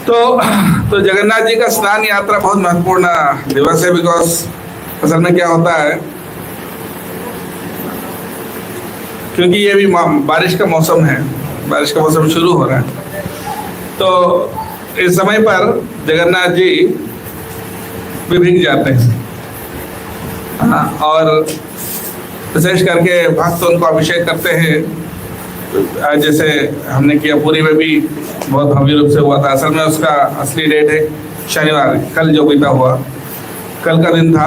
तो तो जगन्नाथ जी का स्नान यात्रा बहुत महत्वपूर्ण दिवस है, बिकॉज असल में क्या होता है, क्योंकि ये भी बारिश का मौसम है, बारिश का मौसम शुरू हो रहा है, तो इस समय पर जगन्नाथ जी भी भीग जाते हैं। हाँ, और विशेष करके भक्त उनको अभिषेक करते हैं, जैसे हमने किया पुरी में भी बहुत भव्य रूप से हुआ था। असल में उसका असली डेट है शनिवार, कल जो बीता हुआ, कल का दिन था,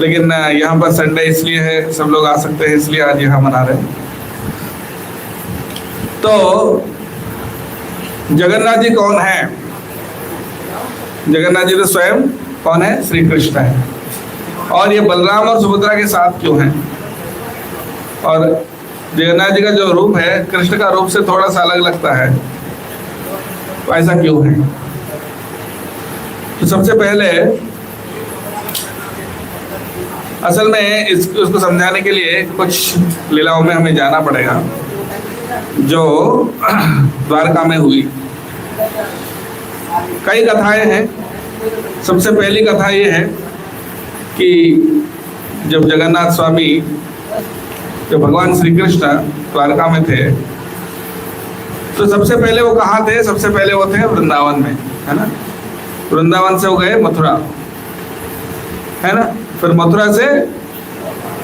लेकिन यहाँ पर संडे इसलिए है, सब लोग आ सकते हैं इसलिए आज यहाँ मना रहे हैं। तो जगन्नाथ जी कौन है? जगन्नाथ जी तो स्वयं कौन है? श्री कृष्ण है। और ये बलराम और सुभद्रा के साथ क्यों हैं? और जगन्नाथ जी का जो रूप है कृष्ण का रूप से थोड़ा सा अलग लगता है, तो ऐसा क्यों है? तो सबसे पहले असल में इसको समझाने के लिए कुछ लीलाओं में हमें जाना पड़ेगा जो द्वारका में हुई। कई कथाएं हैं। सबसे पहली कथा ये है कि जब जगन्नाथ स्वामी, जब भगवान श्री कृष्ण द्वारका में थे, तो सबसे पहले वो कहाँ थे? सबसे पहले वो थे वृंदावन में, है ना। वृंदावन से वो गए मथुरा, है ना, फिर मथुरा से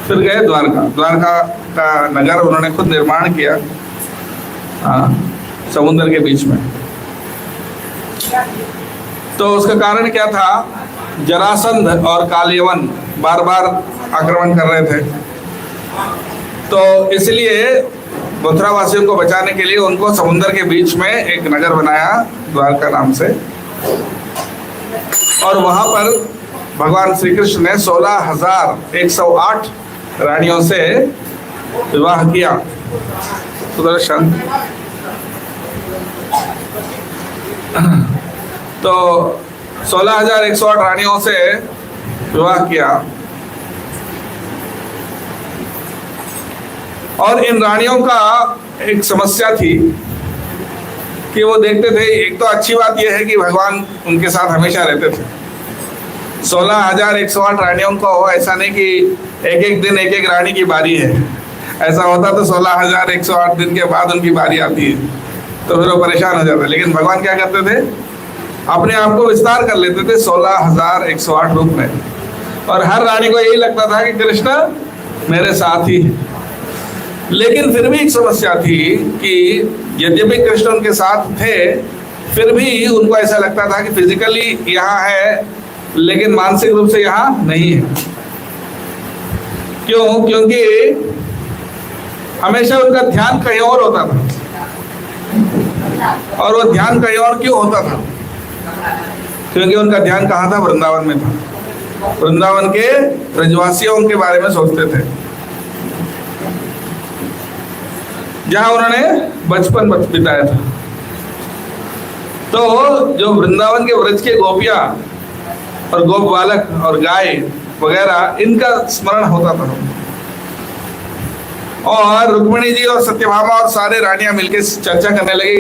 फिर गए द्वारका। द्वारका का नगर उन्होंने खुद निर्माण किया, समुद्र के बीच में। तो उसका कारण क्या था? जरासंध और कालयवन बार बार आक्रमण कर रहे थे, तो इसलिए मथुरा वासियों को बचाने के लिए उनको समुद्र के बीच में एक नगर बनाया द्वारका नाम से, और वहां पर भगवान श्री कृष्ण ने 16,108 रानियों से विवाह किया। सुदर्शन, तो 16,108 रानियों से विवाह किया, और इन रानियों का एक समस्या थी कि वो देखते थे, एक तो अच्छी बात यह है कि भगवान उनके साथ हमेशा रहते थे। 16,108 रानियों को ऐसा नहीं कि एक एक दिन एक एक रानी की बारी है, ऐसा होता तो 16,108 दिन के बाद उनकी बारी आती है, तो फिर वो परेशान हो जाते। लेकिन भगवान क्या करते थे? अपने आप को विस्तार कर लेते थे 16,108 रूप में, और हर रानी को यही लगता था कि कृष्ण मेरे साथ ही है। लेकिन फिर भी एक समस्या थी कि यद्यपि कृष्ण उनके साथ थे, फिर भी उनको ऐसा लगता था कि फिजिकली यहाँ है लेकिन मानसिक रूप से यहाँ नहीं है। क्यों? क्योंकि हमेशा उनका ध्यान कहीं और होता था। और वो ध्यान कहीं और क्यों होता था? क्योंकि उनका ध्यान कहाँ था? वृंदावन में था। वृंदावन के ब्रजवासियों के बारे में सोचते थे, जहां उन्होंने बचपन बिताया था। तो जो वृंदावन के व्रज के गोपियां और गोप बालक और गाय वगैरह, इनका स्मरण होता था। और रुक्मिणी जी और सत्यभामा और सारे रानियां मिलकर चर्चा करने लगी,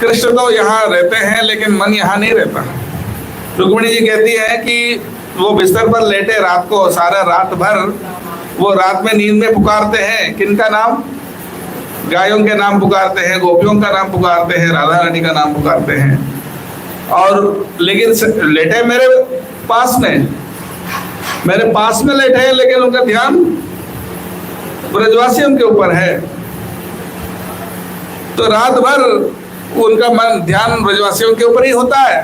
कृष्ण तो यहाँ रहते हैं लेकिन मन यहाँ नहीं रहता। रुक्मिणी जी कहती है कि वो बिस्तर पर लेटे रात को, सारा रात भर वो रात में नींद में पुकारते हैं, किनका नाम? गायों के नाम पुकारते हैं, गोपियों का नाम पुकारते हैं, राधा रानी का नाम पुकारते हैं। और लेकिन लेटे मेरे पास में लेटे हैं, लेकिन उनका ध्यान ब्रजवासियों के ऊपर है। तो रात भर उनका मन ध्यान ब्रजवासियों के ऊपर ही होता है।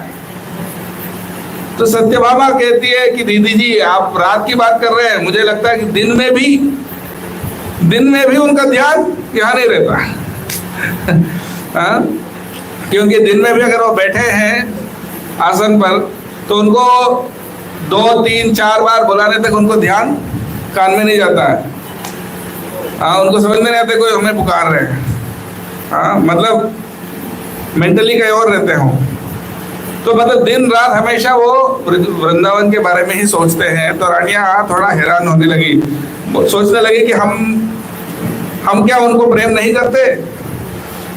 तो सत्यभामा कहती है कि दीदी जी, आप रात की बात कर रहे हैं, मुझे लगता है कि दिन में भी उनका ध्यान यहाँ नहीं रहता। क्योंकि दिन में भी अगर वो बैठे हैं आसन पर, तो उनको 2, 3, 4 बार बुलाने तक उनको ध्यान कान में नहीं जाता है। उनको समझ में नहीं आता कोई हमें पुकार रहे हैं। मतलब मेंटली कहीं और रहते हो। तो मतलब दिन रात हमेशा वो वृंदावन के बारे में ही सोचते हैं। तो रानियां थोड़ा हैरान होने लगी, सोचने लगी कि हम क्या उनको प्रेम नहीं करते,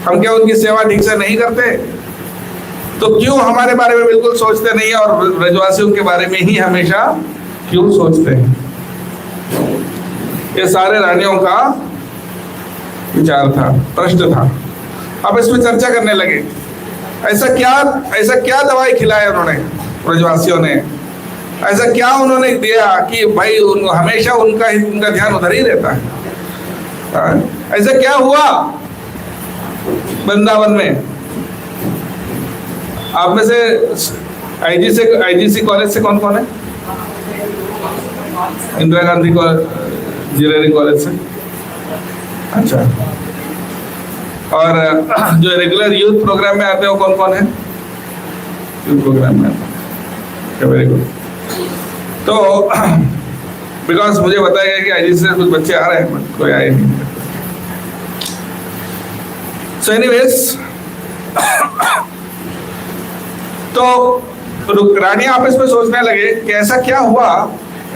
हम क्या उनकी सेवा ठीक से नहीं करते। तो क्यों हमारे बारे में बिल्कुल सोचते नहीं है और ब्रजवासियों के बारे में ही हमेशा क्यों सोचते हैं? ये सारे रानियों का विचार था, प्रश्न था। अब इसमें चर्चा करने लगे, ऐसा क्या दवाई खिलाया उन्होंने, ब्रजवासियों ने? ऐसा क्या उन्होंने दिया कि भाई हमेशा उनका ध्यान उधर ही रहता है? ऐसा क्या हुआ वृंदावन में? आप में से आईजीसी कॉलेज से कौन कौन है? इंदिरा गांधी इंजीनियरिंग कॉलेज से, अच्छा। और जो रेगुलर यूथ प्रोग्राम में आते हो कौन कौन है? यूथ प्रोग्राम में आते, वेरी गुड। तो बिकॉज मुझे बताया गया कि आईजीसी से कुछ बच्चे आ रहे हैं, कोई आए नहीं। सो एनीवेज, तो रानी आपस में सोचने लगे कि ऐसा क्या हुआ,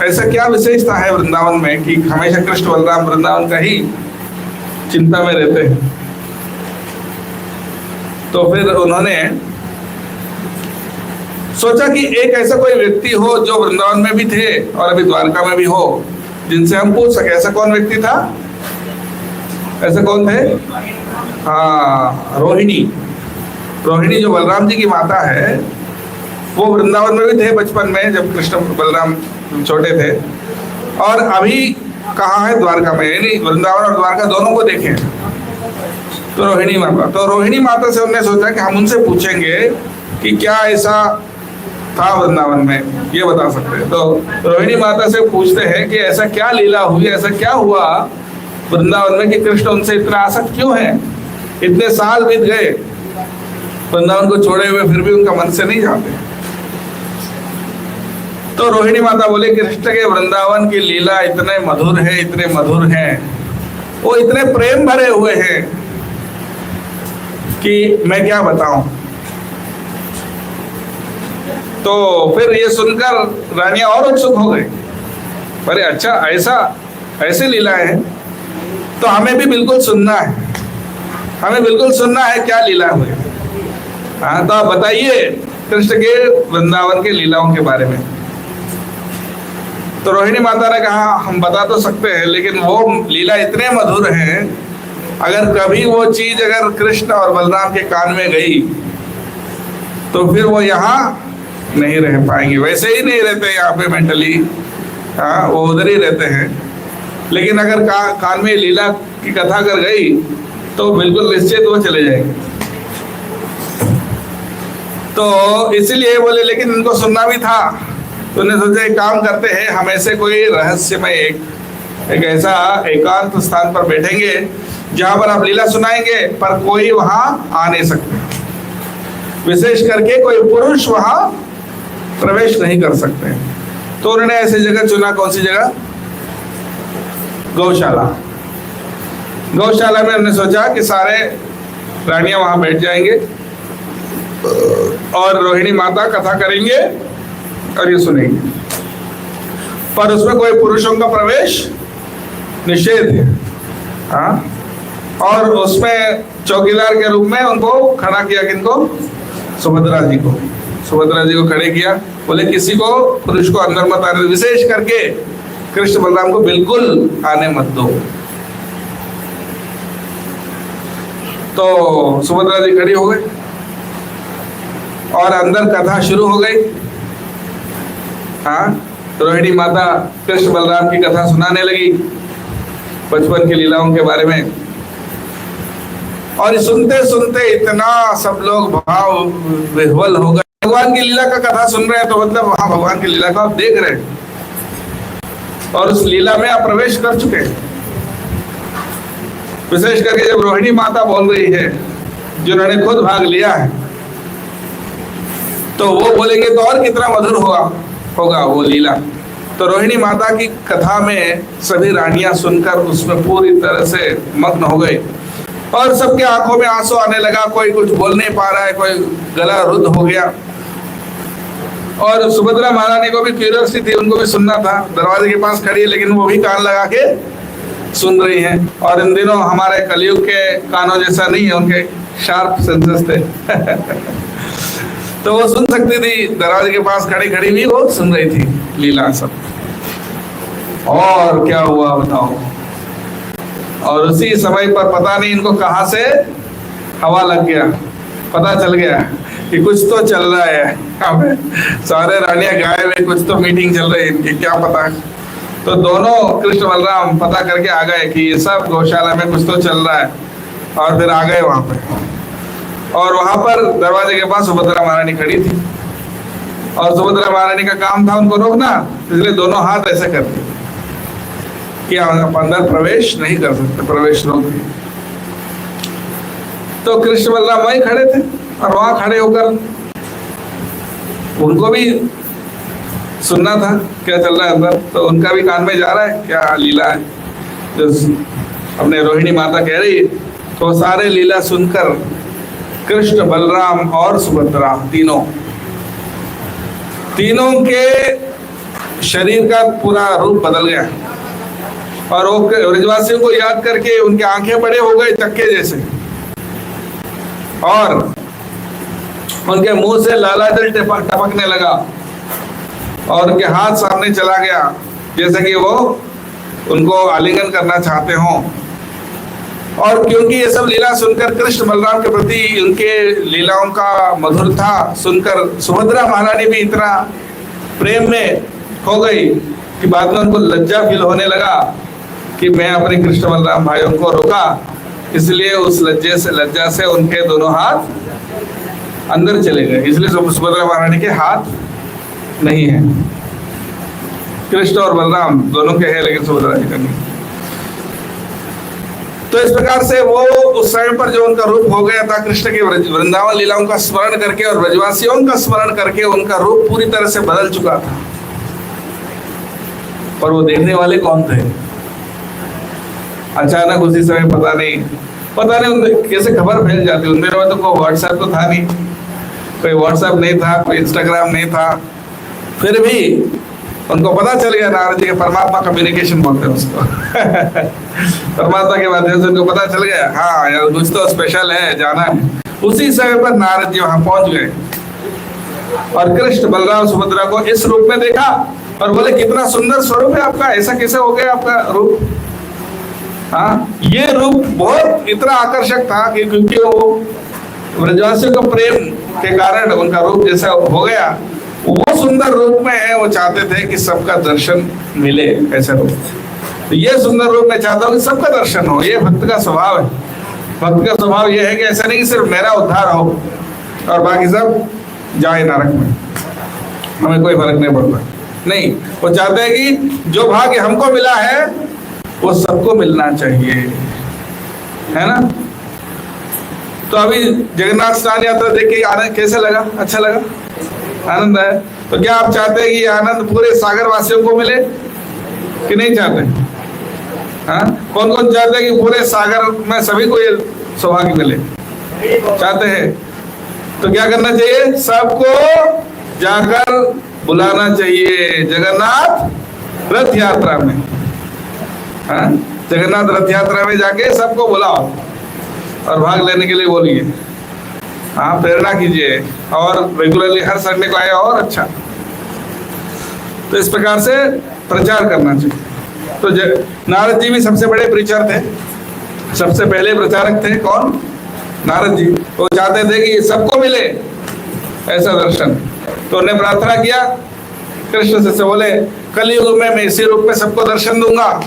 ऐसा क्या विशेषता है वृंदावन में कि हमेशा कृष्ण बलराम वृंदावन का ही चिंता में रहते हैं। तो फिर उन्होंने सोचा कि एक ऐसा कोई व्यक्ति हो जो वृंदावन में भी थे और अभी द्वारका में भी हो, जिनसे हम पूछ सके। ऐसा कौन व्यक्ति था? ऐसे कौन थे? हाँ, रोहिणी जो बलराम जी की माता है, वो वृंदावन में भी थे बचपन में, जब कृष्ण बलराम छोटे थे, और अभी कहाँ है? द्वारका में। यानी वृंदावन और द्वारका दोनों को देखें। तो रोहिणी माता से उन्होंने सोचा कि हम उनसे पूछेंगे कि क्या ऐसा था वृंदावन में, ये बता सकते हैं। तो रोहिणी माता से पूछते हैं कि ऐसा क्या लीला हुई, ऐसा क्या हुआ वृंदावन में कि कृष्ण उनसे इतना आसक्त क्यों है? इतने साल बीत गए वृंदावन को छोड़े हुए, फिर भी उनका मन से नहीं जाते। तो रोहिणी माता बोले, कृष्ण के वृंदावन की लीला इतने मधुर हैं, वो इतने प्रेम भरे हुए हैं कि मैं क्या बताऊं। तो फिर ये सुनकर रानियां और उत्सुक हो गई। अरे अच्छा, ऐसे लीलाएं हैं, तो हमें भी बिल्कुल सुनना है, क्या लीला हुई। हाँ, तो आप बताइए कृष्ण के वृंदावन के लीलाओं के बारे में। तो रोहिणी माता ने कहा, हम बता तो सकते हैं, लेकिन वो लीला इतने मधुर हैं, अगर कभी वो चीज अगर कृष्ण और बलराम के कान में गई तो फिर वो यहाँ नहीं रह पाएंगे। वैसे ही नहीं रहते यहाँ पे मेंटली, हाँ, वो उधर ही रहते हैं। लेकिन अगर कान में लीला की कथा कर गई तो बिल्कुल निश्चित वो चले जाएंगे। तो इसीलिए बोले, लेकिन इनको सुनना भी था। तो उन्हें सोचा एक काम करते हैं, हम ऐसे कोई रहस्यमय एक ऐसा एकांत स्थान पर बैठेंगे जहां पर आप लीला सुनाएंगे, पर कोई वहां आ नहीं सकते। विशेष करके कोई पुरुष वहां प्रवेश नहीं कर सकते। तो उन्होंने ऐसी जगह चुना। कौन सी जगह? गौशाला में हमने सोचा कि सारे रानियां वहां बैठ जाएंगे और रोहिणी माता कथा करेंगे और ये सुनेंगे, पर उसमें कोई पुरुषों का प्रवेश निषेध है। हाँ, और उसमें चौकीदार के रूप में उनको खड़ा किया। किनको? सुभद्रा जी को खड़े किया। बोले किसी को, पुरुष को अंदर मत आने, विशेष करके कृष्ण बलराम को बिल्कुल आने मत दो। तो सुभद्रा जी खड़ी हो गई और अंदर कथा शुरू हो गई। हाँ, रोहिणी माता कृष्ण बलराम की कथा सुनाने लगी, बचपन की लीलाओं के बारे में। और सुनते सुनते इतना सब लोग भाव विह्वल हो गए। भगवान की लीला का कथा सुन रहे हैं तो मतलब वहां भगवान की लीला का आप देख रहे हैं और उस लीला में आप प्रवेश कर चुके हैं। विशेष करके जब रोहिणी माता बोल रही है, जिन्होंने खुद भाग लिया है, तो वो बोलेंगे तो और कितना मधुर होगा वो लीला। तो रोहिणी माता की कथा में सभी रानियां सुनकर उसमें पूरी तरह से मग्न हो गई और सबके आंखों में आंसू आने लगा। कोई कुछ बोल नहीं पा रहा है, कोई गला रुद्ध हो गया। और सुभद्रा महारानी को भी क्यूरियोसिटी थी, उनको भी सुनना था। दरवाजे के पास खड़ी है, लेकिन वो भी कान लगा के सुन रही हैं। और इन दिनों हमारे कलयुग के कानों जैसा नहीं है, उनके शार्प सेंसेस थे। तो वो सुन सकती थी, दरवाजे के पास खड़ी खड़ी भी वो सुन रही थी लीला सब। और क्या हुआ बताओ, और उसी समय पर पता नहीं इनको कहां से हवा लग गया, पता चल गया कि कुछ तो चल रहा है, हमें सारे रानियां गायब है, कुछ तो मीटिंग चल रही है इनकी, क्या पता है। तो दोनों कृष्ण बलराम पता करके आ गए कि ये सब गौशाला में कुछ तो चल रहा है, और फिर आ गए वहां पे। और वहां पर दरवाजे के पास सुभद्रा महारानी खड़ी थी, और सुभद्रा महारानी का काम था उनको रोकना, इसलिए दोनों हाथ ऐसे कर दिए कि आप अंदर प्रवेश नहीं कर सकते, प्रवेश रोक दिए। तो कृष्ण बलराम वहीं खड़े थे, और वहां खड़े होकर उनको भी सुनना था क्या चल रहा है अंदर, तो उनका भी कान में जा रहा है क्या लीला है जो अपने रोहिणी माता कह रही। तो सारे लीला सुनकर कृष्ण बलराम और सुभद्रा तीनों के शरीर का पूरा रूप बदल गया, और वो ब्रजवासियों को याद करके उनके आंखें बड़े हो गए चक्के जैसे, और उनके मुंह से लालाजल टपकने लगा, और उनके हाथ सामने चला गया जैसे कि वो उनको आलिंगन करना चाहते हों। और क्योंकि ये सब लीला सुनकर कृष्ण बलराम के प्रति उनके लीलाओं का मधुरता सुनकर सुभद्रा महारानी भी इतना प्रेम में हो गई कि बाद में उनको लज्जा फील होने लगा कि मैं अपने कृष्ण बलराम भाइयों को रोका, इसलिए उस लज्जा से उनके दोनों हाथ अंदर चले गए, इसलिए सुभद्रा महारानी के हाथ नहीं है। कृष्ण और बलराम दोनों के हैं, लेकिन सुभद्रा जी का नहीं। तो इस प्रकार से वो उस समय पर जो उनका रूप हो गया था, कृष्ण के वृंदावन लीलाओं का स्मरण करके और ब्रजवासियों का स्मरण करके उनका रूप पूरी तरह से बदल चुका था। पर वो देखने वाले कौन थे? अचानक उसी समय पता नहीं कैसे खबर फैल जाती। उन दिनों में तो कोई व्हाट्सएप तो था नहीं, कोई व्हाट्सएप नहीं था, कोई इंस्टाग्राम नहीं था, फिर भी उनको पता चल गया। नारद जी के परमात्मा कम्युनिकेशन बोलते हैं उसको परमात्मा के माध्यम से उनको पता चल गया, हाँ यार कुछ तो स्पेशल है, जाना है। उसी समय पर नारद जी वहां पहुंच गए और कृष्ण बलराम सुभद्रा को इस रूप में देखा और बोले कितना सुंदर स्वरूप है आपका, ऐसा कैसे हो गया आपका रूप? हाँ, ये रूप बहुत इतना आकर्षक था कि क्योंकि वो ब्रजवासियों का प्रेम के कारण उनका रूप जैसा हो गया, वो सुंदर रूप में है। वो चाहते थे कि सबका दर्शन मिले, ऐसा रूप। तो ये सुंदर रूप में चाहता हूँ कि सबका दर्शन हो, ये भक्त का स्वभाव है। भक्त का स्वभाव ये है कि ऐसा नहीं कि सिर्फ मेरा उद्धार हो और बाकी सब जाए नरक में, हमें कोई फर्क नहीं पड़ता। नहीं, वो चाहते हैं कि जो भाग्य हमको मिला है वो सबको मिलना चाहिए, है ना। तो अभी जगन्नाथ स्नान यात्रा देख के आनंद कैसे लगा? अच्छा लगा, आनंद है। तो क्या आप चाहते हैं कि आनंद पूरे सागर वासियों को मिले कि नहीं चाहते? हाँ, कौन कौन चाहते हैं कि पूरे सागर में सभी को ये सौभाग्य मिले? चाहते हैं। तो क्या करना चाहिए? सबको जाकर बुलाना चाहिए जगन्नाथ रथ यात्रा में। हाँ, जगन्नाथ रथ यात्रा में जाके सबको बुलाओ और भाग लेने के लिए बोलिए। हाँ, प्रेरणा कीजिए और रेगुलरली हर संडे को आए और अच्छा। तो इस प्रकार से प्रचार करना चाहिए। तो नारद जी भी सबसे बड़े प्रीचर थे, सबसे पहले प्रचारक थे। कौन? नारद जी। वो चाहते थे कि सबको मिले ऐसा दर्शन। तो उन्हें प्रार्थना किया कृष्ण से, बोले कलयुग में मैं इसी रूप में सबको दर्शन दूंगा।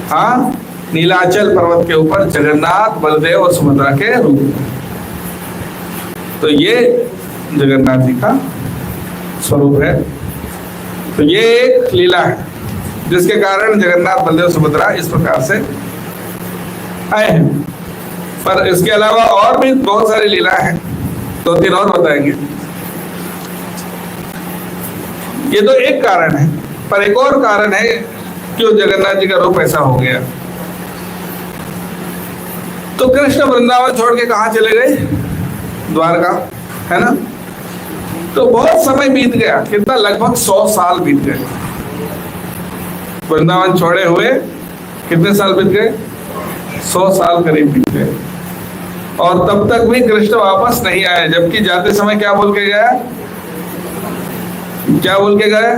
हाँ, नीलाचल पर्वत के ऊपर जगन्नाथ, बलदेव और सुभद्रा के रूप में। तो ये जगन्नाथ जी का स्वरूप है। तो ये एक लीला है जिसके कारण जगन्नाथ, बलदेव, सुभद्रा इस प्रकार से आए हैं। पर इसके अलावा और भी बहुत सारी लीला हैं, 2-3 और बताएंगे। ये तो एक कारण है, पर एक और कारण है क्यों जगन्नाथ जी का रूप ऐसा हो गया। तो कृष्ण वृंदावन छोड़ के कहाँ चले गए? द्वारका, है ना। तो बहुत समय बीत गया, कितना? लगभग 100 साल बीत गए। वृंदावन छोड़े हुए कितने साल बीत गए? 100 साल करीब बीत गए। और तब तक भी कृष्ण वापस नहीं आए, जबकि जाते समय क्या बोल के गया, क्या बोल के गया,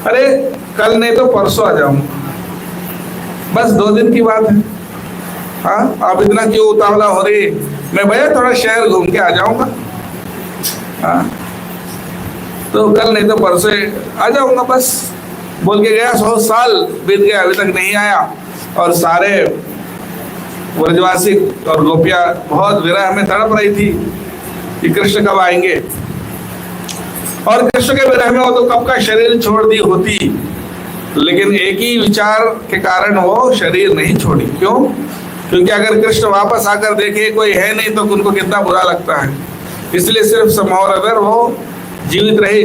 अरे कल नहीं तो परसों आ जाऊंगा, बस 2 दिन की बात है। हाँ, आप इतना क्यों उतावला हो रही, मैं भैया थोड़ा शहर घूम के आ जाऊंगा। हाँ, तो कल नहीं तो परसों आ जाऊंगा, बस बोल के गया। 100 साल बीत गया, अभी तक नहीं आया। और सारे व्रजवासी और गोपियां बहुत विरह में तड़प रही थी कि कृष्ण कब आएंगे। और कृष्ण के विरह में वो तो कब का शरीर छोड़ दी होती, लेकिन एक ही विचार के कारण वो शरीर नहीं छोड़ी। क्यों? क्योंकि अगर कृष्ण वापस आकर देखे कोई है नहीं तो उनको कितना बुरा लगता है, इसलिए सिर्फ समौर अगर वो जीवित रही।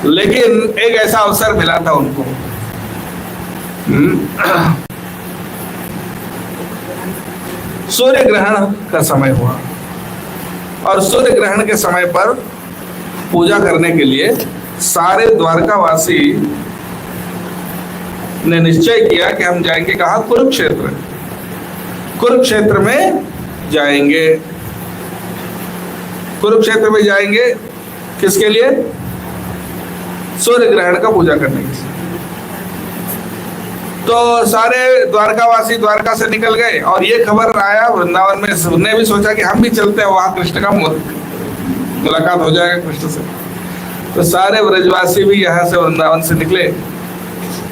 लेकिन एक ऐसा अवसर मिला था उनको, सूर्य ग्रहण का समय हुआ, और सूर्य ग्रहण के समय पर पूजा करने के लिए सारे द्वारकावासी ने निश्चय किया कि हम जाएंगे कहाँ, कुरुक्षेत्र। कुरुक्षेत्र में जाएंगे, कुरुक्षेत्र में जाएंगे किसके लिए? सूर्य ग्रहण का पूजा करने के लिए। तो सारे द्वारकावासी द्वारका से निकल गए, और ये खबर आया वृंदावन में, सबने भी सोचा कि हम भी चलते हैं वहां, कृष्ण का मुलाकात हो जाएगा कृष्ण से। तो सारे ब्रजवासी भी यहाँ से वृंदावन से निकले,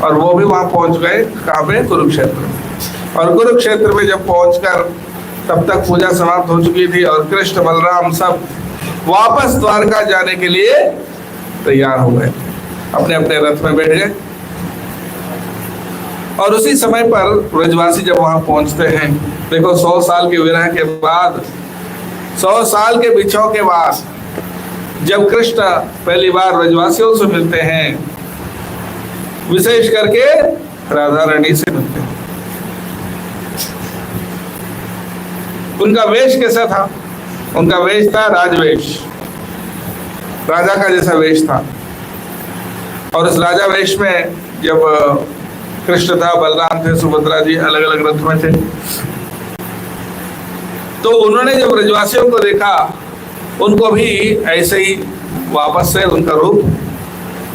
और वो भी वहां पहुंच गए, कहाँ पे? कुरुक्षेत्र। और कुरुक्षेत्र में जब पहुंचकर तब तक पूजा समाप्त हो चुकी थी, और कृष्ण बलराम सब वापस द्वारका जाने के लिए तैयार हो गए, अपने अपने रथ में बैठ गए। और उसी समय पर ब्रजवासी जब वहां पहुंचते हैं, देखो 100 साल के विरह के बाद, 100 साल के बिछाव के बाद जब कृष्ण पहली बार ब्रजवासियों से मिलते हैं, विशेष करके राधा रानी से मिलते हैं, उनका वेश कैसा था? उनका वेश था राजवेश, राजा का जैसा वेश था। और उस राजा वेश में जब कृष्ण था, बलराम थे, सुभद्रा जी अलग अलग रथ में थे, तो उन्होंने जब ब्रजवासियों को देखा, उनको भी ऐसे ही वापस से उनका रूप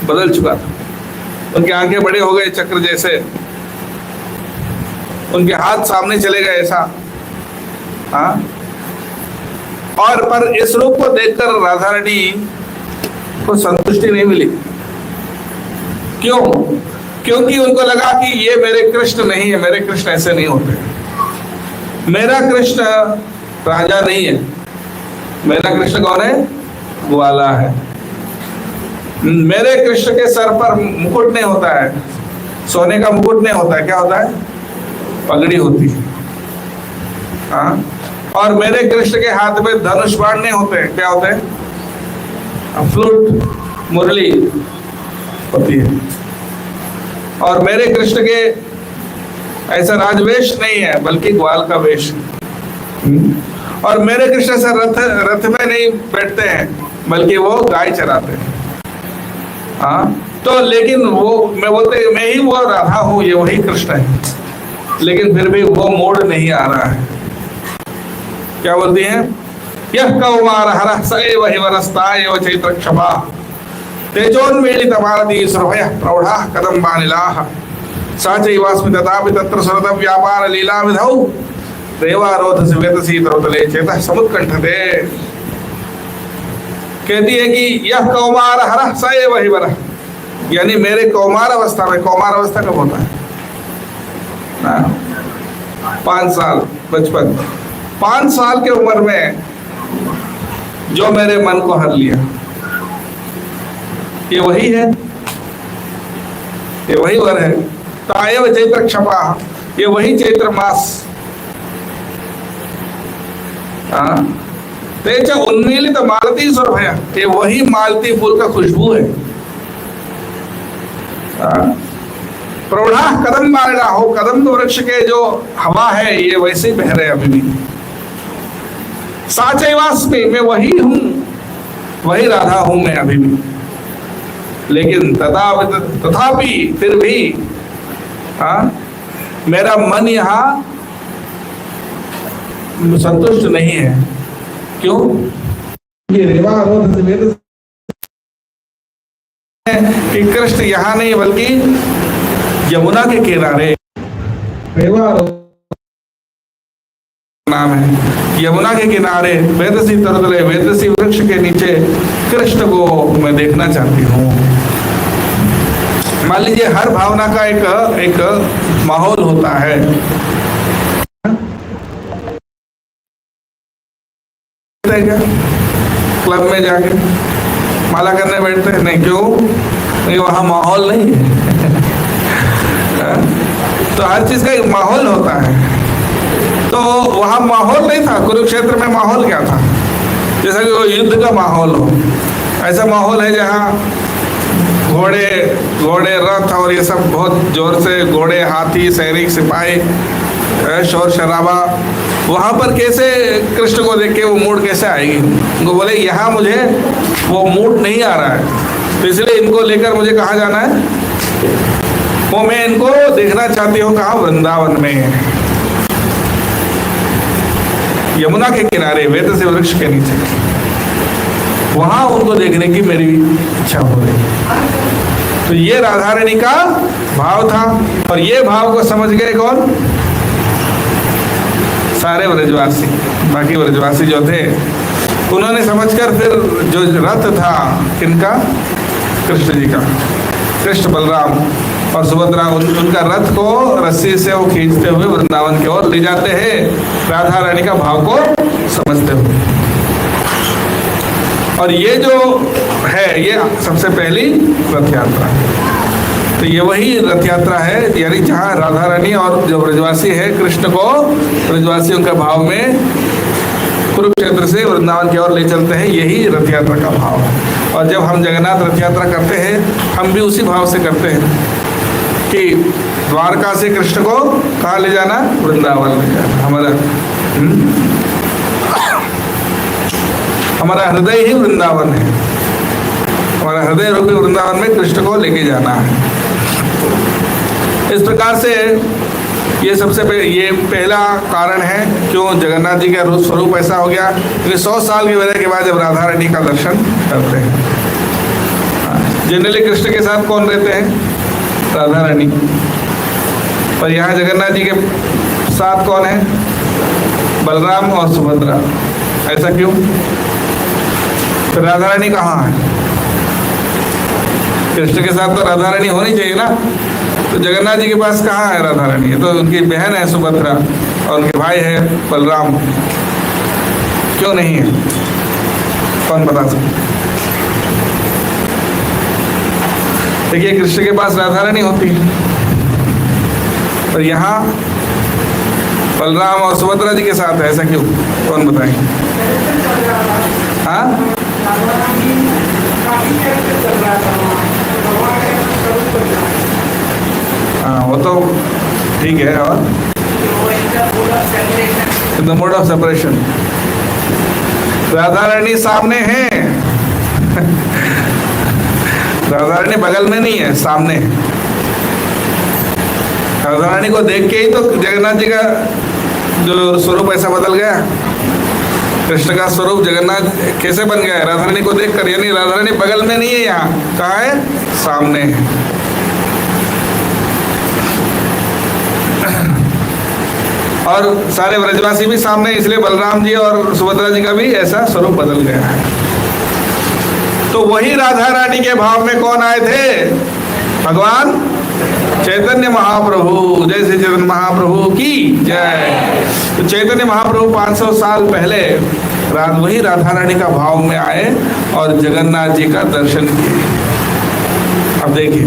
बदल चुका था। उनके आंखें बड़े हो गए चक्र जैसे, उनके हाथ सामने चले गए ऐसा। हाँ, और पर इस रूप को देखकर राधा रानी को संतुष्टि नहीं मिली। क्यों? क्योंकि उनको लगा कि ये मेरे कृष्ण नहीं है, मेरे कृष्ण ऐसे नहीं होते। मेरा कृष्ण राजा नहीं है, मेरा कृष्ण कौन है? ग्वाला है। मेरे कृष्ण के सर पर मुकुट नहीं होता है, सोने का मुकुट नहीं होता है, क्या होता है? पगड़ी होती है। हाँ, और मेरे कृष्ण के हाथ में धनुष बाण नहीं होते, क्या होते हैं? फ्लूट, मुरली होती है। और मेरे कृष्ण के ऐसा राजवेश नहीं है, बल्कि ग्वाल का वेश। और मेरे कृष्ण से रथ में नहीं बैठते हैं, बल्कि वो गाय चराते हैं। हाँ, तो लेकिन वो मैं बोलते मैं ही वो राधा हूँ, ये वही कृष्ण है, लेकिन फिर भी वो मोड़ नहीं आ रहा है। क्या बोलती हैं? यह कौमार हरः स एव हिवरस्ता एव चैत्र क्षमा तेजोन्मीलित भारती सर्वयः प्रौढ़ाः कदम्बानिलाः सा चैवास्मि तथापि तत्र सरद व्यापार लीला विधौ देवारोध से वेतसी तरोतले चेतः समुत्कंठते। कहती है कि यह कौमार हरः स एव हिवरः, यानी मेरे कौमार अवस्था में, कौमार अवस्था कब होता है? 5 साल, बचपन, 5 साल के उम्र में जो मेरे मन को हर लिया, ये वही है, ये वही वर है। तायव चैत्र क्षमा, ये वही चैत्र मास। तेज उन्मीलित मालती सुरभया, ये वही मालती फूल का खुशबू है। प्रौढ़ा कदम मारेगा हो, कदम तो वृक्ष के जो हवा है ये वैसे ही बह रहे अभी भी। साचैवास्मि, मैं वही हूं, वही राधा हूं मैं अभी भी। लेकिन तथापि फिर भी मेरा मन यहाँ संतुष्ट नहीं है। क्यों? ये रेवा आरोध से वेद कि कृष्ण यहाँ नहीं बल्कि यमुना के किनारे, रेवा नाम है, यमुना के किनारे वेदसी तरतले वेदसी वृक्ष के नीचे कृष्ण को मैं देखना चाहती हूँ। मान लीजिए हर भावना का एक माहौल होता है। क्या क्लब में जाके माला करने बैठते हैं? नहीं। क्यों? नहीं, वहां माहौल नहीं है। तो हर चीज का एक माहौल होता है। तो वहां माहौल नहीं था। कुरुक्षेत्र में माहौल क्या था? जैसा कि वो युद्ध का माहौल हो, ऐसा माहौल है जहाँ घोड़े रथ और ये सब बहुत जोर से, घोड़े हाथी सैनिक सिपाही शोर शराबा। वहां पर कैसे कृष्ण को देख के वो मूड कैसे आएगी? उनको बोले यहाँ मुझे वो मूड नहीं आ रहा है, तो इसलिए इनको लेकर मुझे कहाँ जाना है? वो मैं इनको देखना चाहती हूँ। कहाँ? वृंदावन में, यमुना के किनारे वेद से वृक्ष के नीचे, वहां उनको देखने की मेरी इच्छा हो रही। तो ये राधा रानी का भाव था। और ये भाव को समझ गए कौन? सारे व्रजवासी। बाकी व्रजवासी जो थे उन्होंने समझकर फिर जो रथ था किनका? कृष्ण जी का। कृष्ण बलराम और सुभद्रा उनका रथ को रस्सी से वो खींचते हुए वृंदावन की ओर ले जाते हैं, राधा रानी का भाव को समझते हुए। और ये जो है ये सबसे पहली रथ यात्रा। तो ये वही रथ यात्रा है, यानी जहाँ राधा रानी और जो ब्रजवासी है कृष्ण को ब्रजवासियों के भाव में कुरुक्षेत्र से वृंदावन की ओर ले चलते हैं। यही रथ यात्रा का भाव है। और जब हम जगन्नाथ रथ यात्रा करते हैं हम भी उसी भाव से करते हैं कि द्वारका से कृष्ण को कहाँ ले जाना? वृंदावन ले जाना। हमारा हृदय ही वृंदावन है। हमारा हृदय रूपी वृंदावन में कृष्ण को लेके जाना है। इस प्रकार से ये ये पहला कारण है क्यों जगन्नाथ जी का स्वरूप ऐसा हो गया, क्योंकि 100 साल की वजह के बाद जब राधा रानी का दर्शन करते हैं। जनरली कृष्ण के साथ कौन रहते हैं? राधा रानी। पर यहाँ जगन्नाथ जी के साथ कौन है? बलराम और सुभद्रा। ऐसा क्यों? तो राधा रानी कहाँ है? कृष्ण के साथ तो राधा रानी होनी चाहिए ना। तो जगन्नाथ जी के पास कहाँ है राधा रानी? तो उनकी बहन है सुभद्रा और उनके भाई है बलराम। क्यों नहीं है? कौन बता सकता? देखिए कृष्ण के पास राधा रानी होती है, पर यहाँ बलराम और सुभद्रा जी के साथ है। ऐसा क्यों? कौन बताए? हाँ, वो तो ठीक है। और the mode of separation, Radha Rani सामने है राधा रानी बगल में नहीं है, सामने है। राधा रानी को देख के ही तो जगन्नाथ जी का जो स्वरूप ऐसा बदल गया। कृष्ण का स्वरूप जगन्नाथ कैसे बन गया? राधा रानी को देखकर। यानी राधा रानी बगल में नहीं है, यहाँ कहाँ है? सामने है। और सारे व्रजवासी भी सामने, इसलिए बलराम जी और सुभद्रा जी का भी ऐसा स्वरूप बदल गया है। तो वही राधा रानी के भाव में कौन आए थे? भगवान चैतन्य महाप्रभु। जय श्री चैतन्य महाप्रभु की जय। तो चैतन्य महाप्रभु 500 साल पहले वही राधा रानी का भाव में आए और जगन्नाथ जी का दर्शन किए। अब देखिए,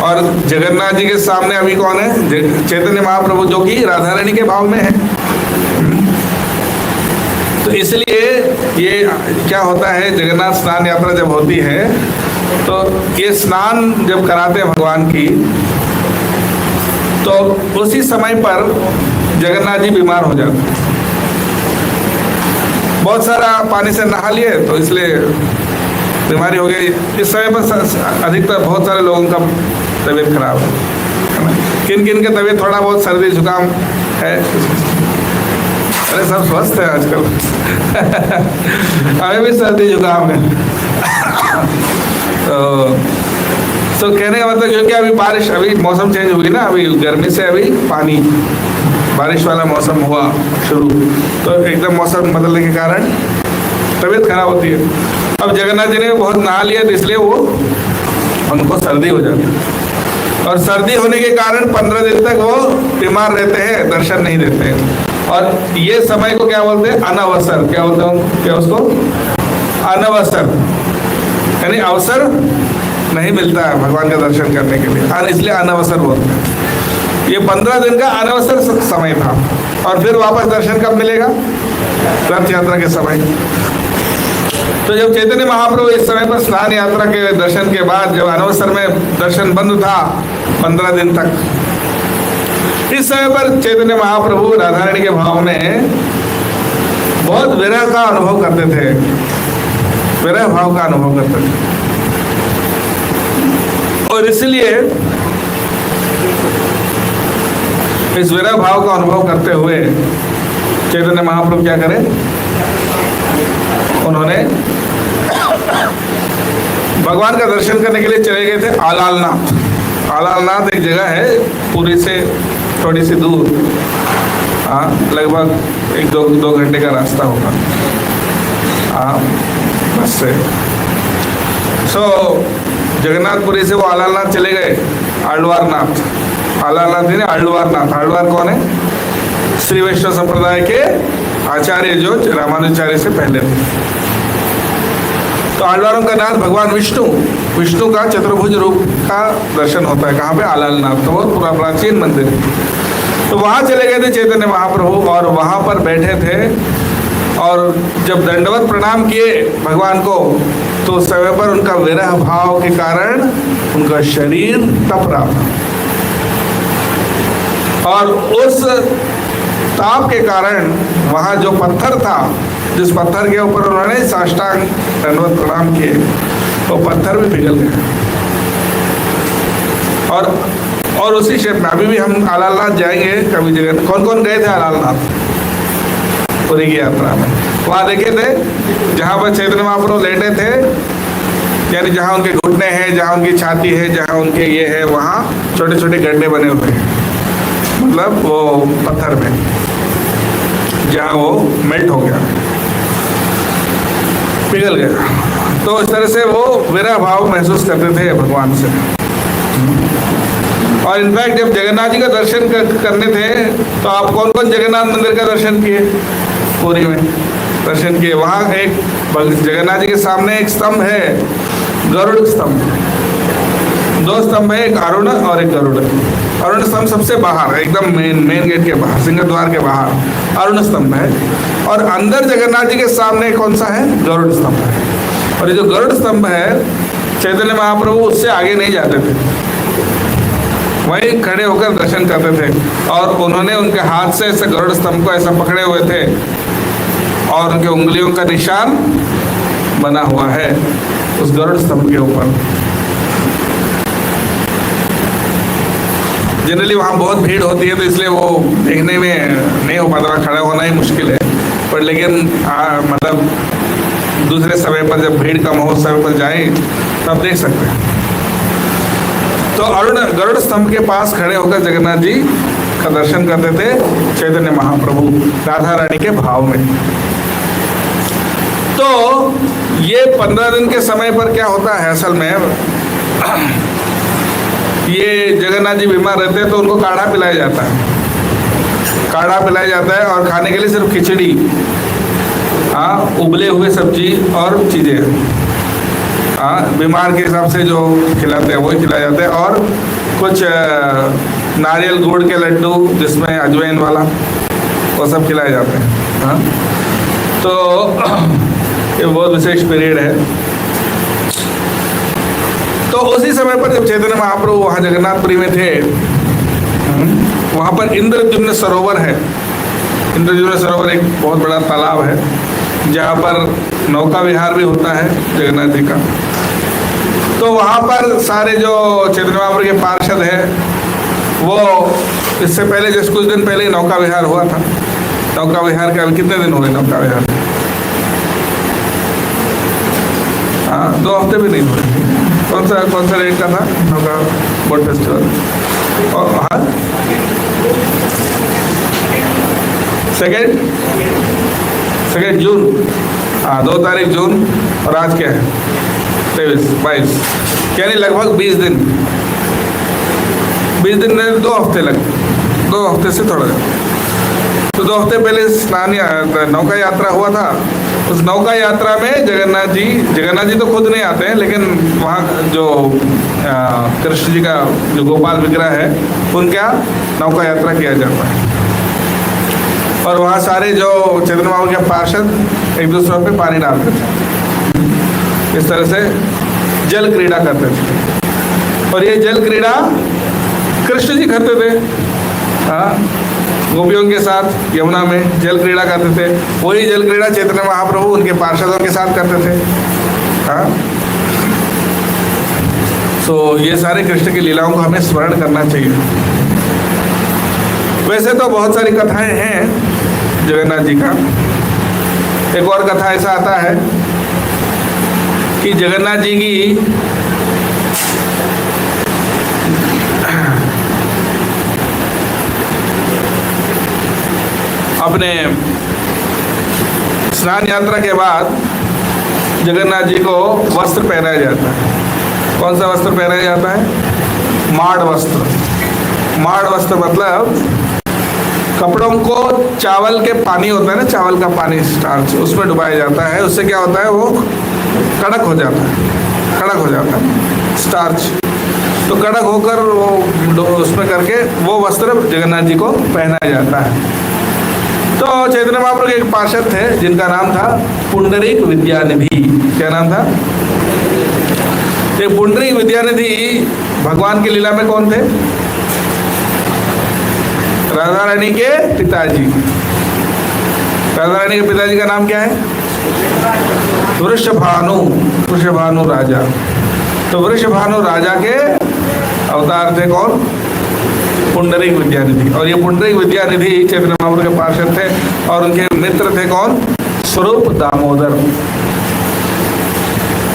और जगन्नाथ जी के सामने अभी कौन है? चैतन्य महाप्रभु, जो कि राधा रानी के भाव में है। तो इसलिए ये क्या होता है, जगन्नाथ स्नान यात्रा जब होती है तो ये स्नान जब कराते हैं भगवान की, तो उसी समय पर जगन्नाथ जी बीमार हो जाते हैं। बहुत सारा पानी से नहा लिए तो इसलिए बीमारी हो गई। इस समय पर अधिकतर बहुत सारे लोगों का तबीयत खराब है ना। किन किन के तबीयत थोड़ा बहुत सर्दी जुकाम है, अरे सब स्वस्थ है आजकल। हमें भी सर्दी जुकाम है। तो कहने का मतलब क्योंकि अभी बारिश, अभी मौसम चेंज हुई ना, अभी गर्मी से अभी पानी, बारिश वाला मौसम हुआ शुरू, तो एकदम मौसम बदलने के कारण तबीयत खराब होती है। अब जगन्नाथ जी ने बहुत नहा लिया, तो इसलिए वो उनको सर्दी हो जाती है, और सर्दी होने के कारण 15 दिन तक वो बीमार रहते हैं, दर्शन नहीं देते हैं। और ये समय को क्या बोलते हैं? अनवसर। क्या बोलते हैं? क्या उसको? अनवसर, यानी अवसर नहीं मिलता है भगवान का दर्शन करने के लिए, और इसलिए अनवसर बोलते हैं। ये 15 दिन का अनवसर समय था, और फिर वापस दर्शन कब मिलेगा? रथ यात्रा के समय। तो जब चैतन्य महाप्रभु इस समय पर स्नान यात्रा के दर्शन के बाद, जब अनवसर में दर्शन बंद था 15 दिन तक, इस समय पर चैतन्य महाप्रभु राधा रानी के भाव में बहुत विरह का अनुभव करते थे, विरह भाव का अनुभव करते थे। और इसलिए इस विरह भाव का अनुभव करते हुए चैतन्य महाप्रभु क्या करें? उन्होंने भगवान का दर्शन करने के लिए चले गए थे आलालनाथ। आलालनाथ एक जगह है पुरी से थोड़ी सी दूर, लगभग 1-2 घंटे का रास्ता होगा बस से। जगन्नाथपुरी से वो आलालनाथ चले गए, आल्वारनाथ। आलालनाथ नहीं, आल्वारनाथ। आल्वार कौन है? श्री वैष्णव संप्रदाय के आचार्य जो रामानुजाचार्य से पहले थे। तो आल्वारों का नाथ भगवान विष्णु, विष्णु का चतुर्भुज रूप का दर्शन होता है। कहाँ पे? आलालनाथ। तो बहुत पूरा प्राचीन मंदिर है। तो वहाँ चले गए थे चैतन्य महाप्रभु, और वहाँ पर बैठे थे, और जब दंडवत प्रणाम किए भगवान को, तो उस समय पर उनका विरह भाव के कारण उनका शरीर तप रहा था, और उस ताप के कारण वहाँ जो पत्थर था, जिस पत्थर के ऊपर उन्होंने साष्टांग दंडवत प्रणाम किए, वो पत्थर भी पिघल गए। और उसी शेप में अभी भी हम आलालनाथ जाएंगे कभी जगह। कौन कौन गए थे आलालनाथ पुरी की यात्रा में? वहाँ देखे थे जहाँ पर चैतन्य महाप्रभु लेटे थे, यानी जहाँ उनके घुटने हैं, जहाँ उनकी छाती है, जहाँ उनके ये है, वहाँ छोटे छोटे गड्ढे बने हुए हैं, मतलब वो पत्थर में, जहाँ वो मेल्ट हो गया, पिघल गया। तो इस तरह से वो विरह भाव महसूस करते थे भगवान से। और इनफैक्ट जब जगन्नाथ जी का दर्शन करने थे, तो आप कौन कौन जगन्नाथ मंदिर का दर्शन किए? पुरी में दर्शन किए। वहाँ एक जगन्नाथ जी के सामने एक स्तंभ है, गरुड़ स्तंभ। 2 स्तंभ है, एक अरुण और एक गरुड़। अरुण स्तंभ सबसे बाहर, एकदम मेन गेट के बाहर, सिंह द्वार के बाहर अरुण स्तंभ है, और अंदर जगन्नाथ जी के सामने कौन सा है? गरुड़ स्तंभ है। और ये जो गरुड़ स्तंभ है, चैतन्य महाप्रभु उससे आगे नहीं जाते थे, वहीं खड़े होकर दर्शन करते थे। और उन्होंने उनके हाथ से ऐसे गरुड़ स्तंभ को ऐसा पकड़े हुए थे, और उनके उंगलियों का निशान बना हुआ है उस गरुड़ स्तंभ के ऊपर। जनरली वहाँ बहुत भीड़ होती है, तो इसलिए वो देखने में नहीं हो पाता, खड़ा होना ही मुश्किल है। पर लेकिन मतलब दूसरे समय पर जब भीड़ कम हो, उस समय पर जाए तब देख सकते हैं। तो गरुड़ स्तंभ के पास खड़े होकर जगन्नाथ जी का दर्शन करते थे चैतन्य महाप्रभु राधा रानी के भाव में। तो ये 15 दिन के समय पर क्या होता है असल में, ये जगन्नाथ जी बीमार रहते हैं, तो उनको काढ़ा पिलाया जाता है। काढ़ा पिलाया जाता है, और खाने के लिए सिर्फ खिचड़ी, उबले हुए सब्जी और चीज़ें, बीमार के हिसाब से जो खिलाते हैं वही खिलाया जाता है। और कुछ नारियल गुड़ के लड्डू जिसमें अजवाइन वाला, वो सब खिलाए जाते हैं। तो ये बहुत विशेष पीरियड है। तो उसी समय पर जब चैतन्य महाप्रभु वहाँ जगन्नाथपुरी में थे, वहाँ पर इंद्रद्युम्न सरोवर है। इंद्रद्युम्न सरोवर एक बहुत बड़ा तालाब है, जहाँ पर नौका विहार भी होता है जगन्नाथ जी का। तो वहाँ पर सारे जो चैतन्य महाप्रभु के पार्षद हैं, वो इससे पहले जस्ट कुछ दिन पहले नौका विहार हुआ था, नौका विहार का कितने दिन हुए नौका विहार? हाँ, 2 हफ्ते भी नहीं हुए। कौन सा डेट का था नौका बोट फेस्टिवल? हाँ, 2 जून। हाँ, 2 तारीख जून। और आज क्या है? 23-22, यानी लगभग 20 दिन। 20 दिन में 2 हफ्ते लगे, 2 हफ्ते से थोड़ा। तो 2 हफ्ते पहले नौका यात्रा हुआ था। उस नौका यात्रा में जगन्नाथ जी तो खुद नहीं आते हैं, लेकिन वहाँ जो कृष्ण जी का जो गोपाल विग्रह है उनका नौका यात्रा किया जाता है। और वहाँ सारे जो चैतन्य महाप्रभु के पार्षद एक दूसरे पे पानी डालते थे, इस तरह से जल क्रीड़ा करते थे। और ये जल क्रीड़ा कृष्ण जी करते थे। हाँ, गोपियों के साथ यमुना में जल क्रीड़ा करते थे। वही जल क्रीड़ा चैतन्य महाप्रभु उनके पार्षदों के साथ करते थे। हाँ, तो ये सारे कृष्ण की लीलाओं को हमें स्मरण करना चाहिए। वैसे तो बहुत सारी कथाएं हैं जगन्नाथ जी का। एक और कथा ऐसा आता है कि जगन्नाथ जी की अपने स्नान यात्रा के बाद जगन्नाथ जी को वस्त्र पहनाया जाता है। कौन सा वस्त्र पहनाया जाता है? माड़ वस्त्र। माड़ वस्त्र मतलब कपड़ों को चावल के पानी होता है ना, चावल का पानी स्टार्च, उसमें डुबाया जाता है। उससे क्या होता है? वो कड़क हो जाता है, कड़क हो जाता है स्टार्च। तो कड़क होकर वो उसमें करके वो वस्त्र जगन्नाथ जी को पहनाया जाता है। तो चैतन्य महाप्रभु के एक पार्षद थे जिनका नाम था पुंडरीक विद्यानिधि। क्या नाम था? ये पुंडरीक विद्यानिधि भगवान की लीला में कौन थे? राधा रानी के पिताजी। राधा रानी के पिताजी का नाम क्या है? वृषभानु। वृषभानु राजा। तो वृषभानु राजा के अवतार थे कौन? पुंडरीक विद्यानिधि। और ये पुंडरीक विद्यानिधि चैतन्य महाप्रभु के पार्षद थे और उनके मित्र थे कौन? स्वरूप दामोदर।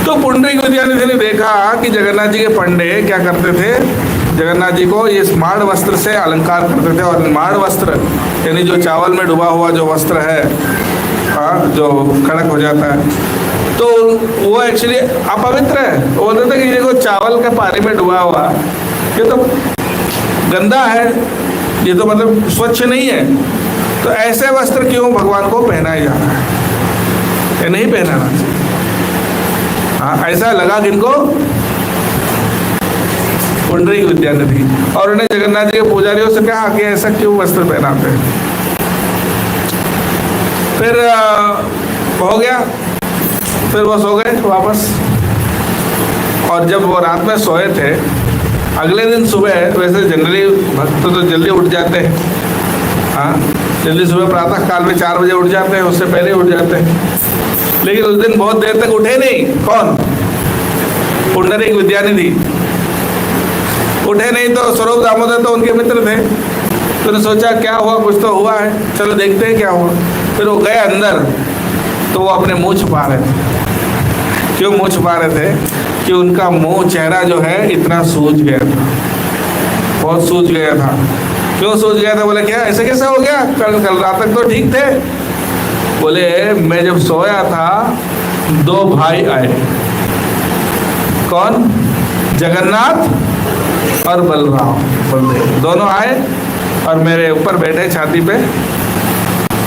तो पुंडरीक विद्यानिधि ने देखा कि जगन्नाथ जी के पंडे क्या करते थे? जगन्नाथ जी को इस माड़ वस्त्र से अलंकार करते थे। और माड़ वस्त्र यानी जो चावल में डूबा हुआ जो वस्त्र है, जो कड़क हो जाता है, तो वो एक्चुअली अपवित्र है। वो बोलते थे कि देखो चावल के पानी में डूबा हुआ ये तो गंदा है, ये तो मतलब स्वच्छ नहीं है। तो ऐसे वस्त्र क्यों भगवान को पहनाया जा रहा है? ये नहीं पहनाना चाहिए। हाँ, ऐसा लगा किनको? पुंडरीक विद्यानिधि। और उन्हें जगन्नाथ जी के पुजारियों से कहा कि ऐसा क्यों वस्त्र पहनाते हैं। फिर हो गया, फिर वो सो गए वापस। और जब वो रात में सोए थे, अगले दिन सुबह, वैसे जनरली भक्त तो जल्दी उठ जाते हैं। हाँ, जल्दी सुबह प्रातः काल में 4 बजे उठ जाते हैं, उससे पहले उठ जाते हैं। लेकिन उस दिन बहुत देर तक उठे नहीं। कौन? पुंडरीक विद्यानिधि उठे नहीं। तो स्वरूप दामोदर तो उनके मित्र थे। तो उन्होंने सोचा क्या हुआ, कुछ तो हुआ है, चलो देखते हैं क्या हुआ। फिर वो गए अंदर, तो वो अपने मुंह छुपा रहे थे। क्यों मुंह छुपा रहे थे? कि उनका मुंह, चेहरा जो है इतना सूज गया था, बहुत सूज गया था। क्यों सूज गया था? बोले क्या ऐसे कैसे हो गया? कल रात तक तो ठीक थे। बोले मैं जब सोया था 2 भाई आए। कौन? जगन्नाथ और बलराम, बलदेव दोनों आए और मेरे ऊपर बैठे छाती पे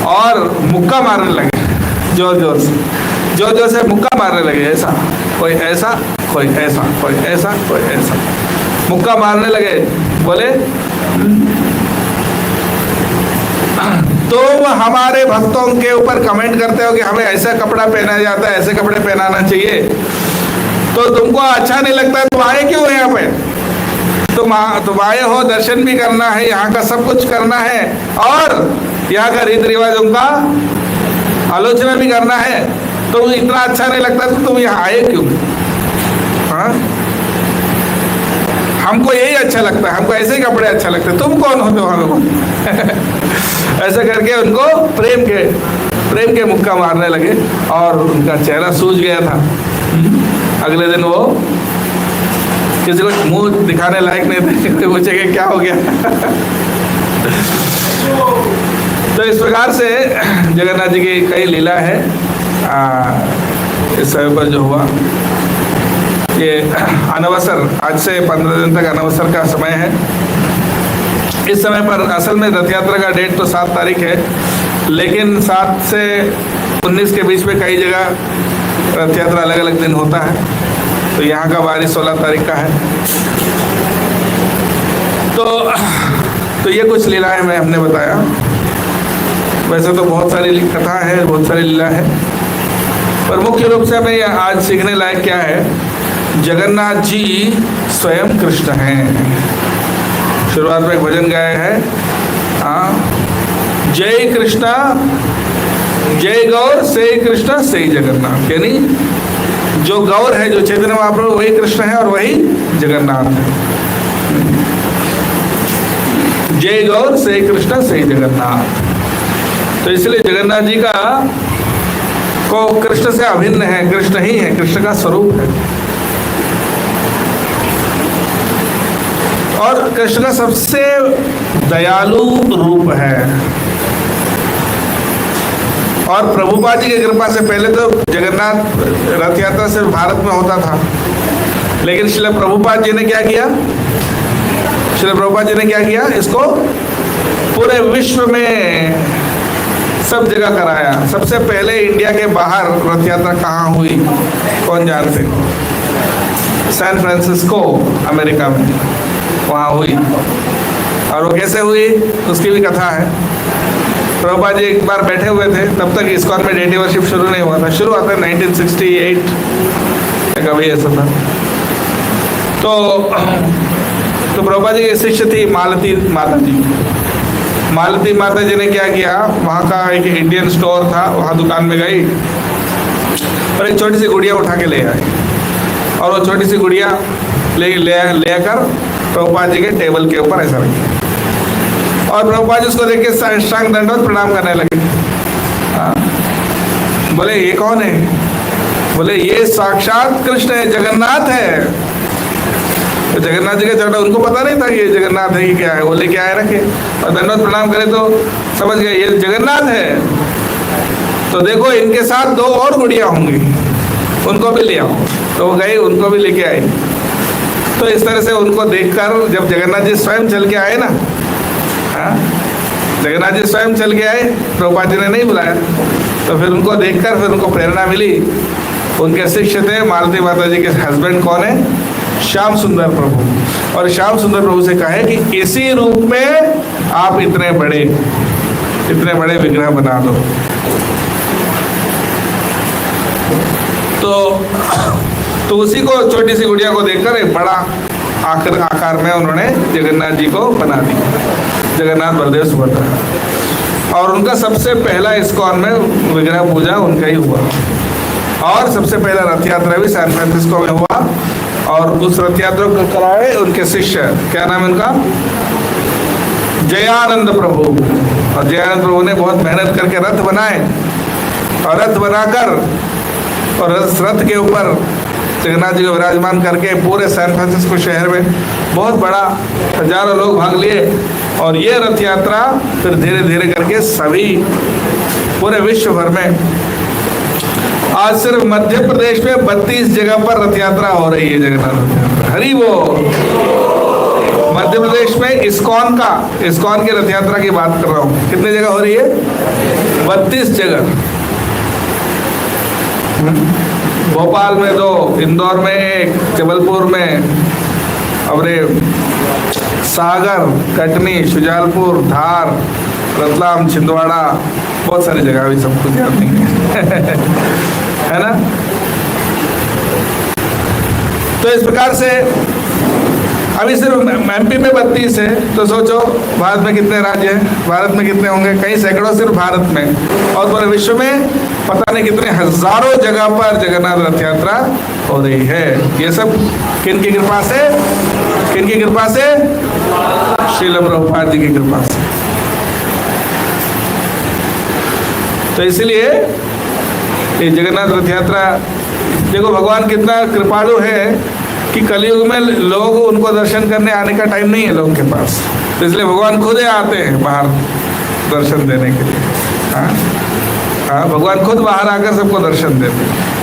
और मुक्का मारने लगे, जोर जोर से मुक्का मारने लगे। ऐसा कोई ऐसा, कोई ऐसा, कोई ऐसा, कोई ऐसा मुक्का मारने लगे। बोले तुम हमारे भक्तों के ऊपर कमेंट करते हो कि हमें ऐसा कपड़ा पहना जाता है, ऐसे कपड़े पहनाना चाहिए, तो तुमको अच्छा नहीं लगता है, तुम आए क्यों यहाँ पे? तुम आए हो, दर्शन भी करना है, यहाँ का सब कुछ करना है और यहाँ का रीति रिवाजों का आलोचना भी करना है। तो इतना अच्छा नहीं लगता तो तुम यहाँ आए क्यों? हाँ, हमको यही अच्छा लगता है, हमको ऐसे ही कपड़े अच्छा लगते हैं, तुम कौन होते हो हमें ऐसा करके उनको प्रेम के मुक्का मारने लगे और उनका चेहरा सूज गया था। अगले दिन वो किसी को मुंह दिखाने लायक नहीं थे, तो पूछे कि क्या हो गया तो इस प्रकार से जगन्नाथ जी की कई लीला है। इस समय पर जो हुआ ये अनवसर, आज से 15 दिन तक अनवसर का समय है। इस समय पर असल में रथ यात्रा का डेट तो 7 तारीख है, लेकिन 7 से 19 के बीच में कई जगह रथ यात्रा अलग अलग दिन होता है। तो यहाँ का बारिश 16 तारीख का है। तो ये कुछ लीलाएं मैं हमने बताया। वैसे तो बहुत सारी कथा है, बहुत सारी लीला है, पर मुख्य रूप से हमें आज सीखने लायक क्या है, जगन्नाथ जी स्वयं कृष्ण हैं। शुरुआत में एक भजन गाया है, जय कृष्णा जय गौर से कृष्ण से जगन्नाथ, यानी जो गौर है, जो चैतन्य महाप्रभु, वही कृष्ण है और वही जगन्नाथ है। जय गौर से कृष्ण से जगन्नाथ। तो इसलिए जगन्नाथ जी का को कृष्ण से अभिन्न है, कृष्ण ही है, कृष्ण का स्वरूप है। और कृष्ण का सबसे दयालु रूप है। और प्रभुपाद जी की कृपा से पहले तो जगन्नाथ रथ यात्रा सिर्फ भारत में होता था, लेकिन श्रील प्रभुपाद जी ने क्या किया, श्रील प्रभुपाद जी ने क्या किया, इसको पूरे विश्व में सब जगह कराया। सबसे पहले इंडिया के बाहर रथ यात्रा कहाँ हुई, कौन जानते? सैन फ्रांसिस्को, अमेरिका में, वहाँ हुई। और वो कैसे हुई उसकी भी कथा है। प्रभुपाद जी एक बार बैठे हुए थे, तब तक इस्कॉन में डेटी वर्शिप शुरू नहीं हुआ था। शुरू हुआ था 1968 कभी ऐसा था। तो प्रभुपाद जी की शिष्य थी मालती माता जी। मालती माता जी ने क्या किया, वहाँ का एक इंडियन स्टोर था, वहाँ दुकान में गई और एक छोटी सी गुड़िया उठा के ले आई। और वो छोटी सी गुड़िया लेकर प्रभुपाद जी के टेबल के ऊपर ऐसा रखी। और प्रभुपाद जी उसको देख के साष्टांग दंडवत प्रणाम करने लगे। बोले ये कौन है? बोले ये साक्षात कृष्ण है, जगन्नाथ है। तो जगन्नाथ जी का चौटा उनको पता नहीं था कि ये जगन्नाथ है कि क्या है। बोले क्या है, रखे और दंडवत प्रणाम करे तो समझ गए ये जगन्नाथ है। तो देखो इनके साथ 2 और गुड़िया होंगी, उनको भी ले आओ। तो वो गई, उनको भी लेके आई। तो इस तरह से उनको देखकर जब जगन्नाथ जी स्वयं चल के आए ना, जगन्नाथ जी स्वयं चल के आए, प्रभुपाद जी ने नहीं बुलाया। तो फिर उनको देखकर फिर उनको प्रेरणा मिली। उनके शिष्य थे मालती माता जी के हस्बैंड, कौन है? श्याम सुंदर प्रभु। और श्याम सुंदर प्रभु से कहे कि इसी रूप में आप इतने बड़े विग्रह बना दो। तो उसी को, छोटी सी गुड़िया को देखकर एक बड़ा आकार में उन्होंने जगन्नाथ जी को बना दिया, जगन्नाथ बलदेव सुभद्रा। और उनका सबसे पहला इस्कॉन में विग्रह पूजा उनका ही हुआ। और सबसे पहला रथ यात्रा भी सैन फ्रांसिस्को में हुआ। और उस रथ यात्रा को कराए उनके शिष्य, क्या नाम है उनका? जयानंद प्रभु। और जयानंद प्रभु ने बहुत मेहनत करके रथ बनाए और रथ बनाकर और रथ के ऊपर जगन्नाथ जी को विराजमान करके पूरे सैन फ्रांसिस्को शहर में बहुत बड़ा, हजारों लोग भाग लिए। और ये रथ यात्रा फिर धीरे धीरे करके सभी पूरे विश्व भर में, आज सिर्फ मध्य प्रदेश में 32 जगह पर रथ यात्रा हो रही है, जगन्नाथ रथ यात्रा। हरि बोल। मध्य प्रदेश में इस्कॉन की रथ यात्रा की बात कर रहा हूँ। कितनी जगह हो रही है? 32 जगह। भोपाल में 2, इंदौर में 1, जबलपुर में, और सागर, कटनी, शुजालपुर, धार, रतलाम, छिंदवाड़ा, बहुत सारी जगह, अभी सब कुछ याद नहीं है ना। तो इस प्रकार से अभी सिर्फ एमपी में 32 है, तो सोचो भारत में कितने राज्य हैं, भारत में कितने होंगे? कई सैकड़ों सिर्फ भारत में, और पूरे विश्व में पता नहीं कितने हजारों जगह पर जगन्नाथ रथ यात्रा हो रही है। ये सब किन की कृपा से? किनकी कृपा से? श्रील प्रभुपाद जी की कृपा से। तो इसलिए ये जगन्नाथ रथ यात्रा, देखो भगवान कितना कृपालु है कि कलयुग में लोग उनको दर्शन करने आने का टाइम नहीं है लोगों के पास, तो इसलिए भगवान खुद ही आते हैं बाहर दर्शन देने के लिए। हाँ, भगवान खुद बाहर आकर सबको दर्शन देते हैं।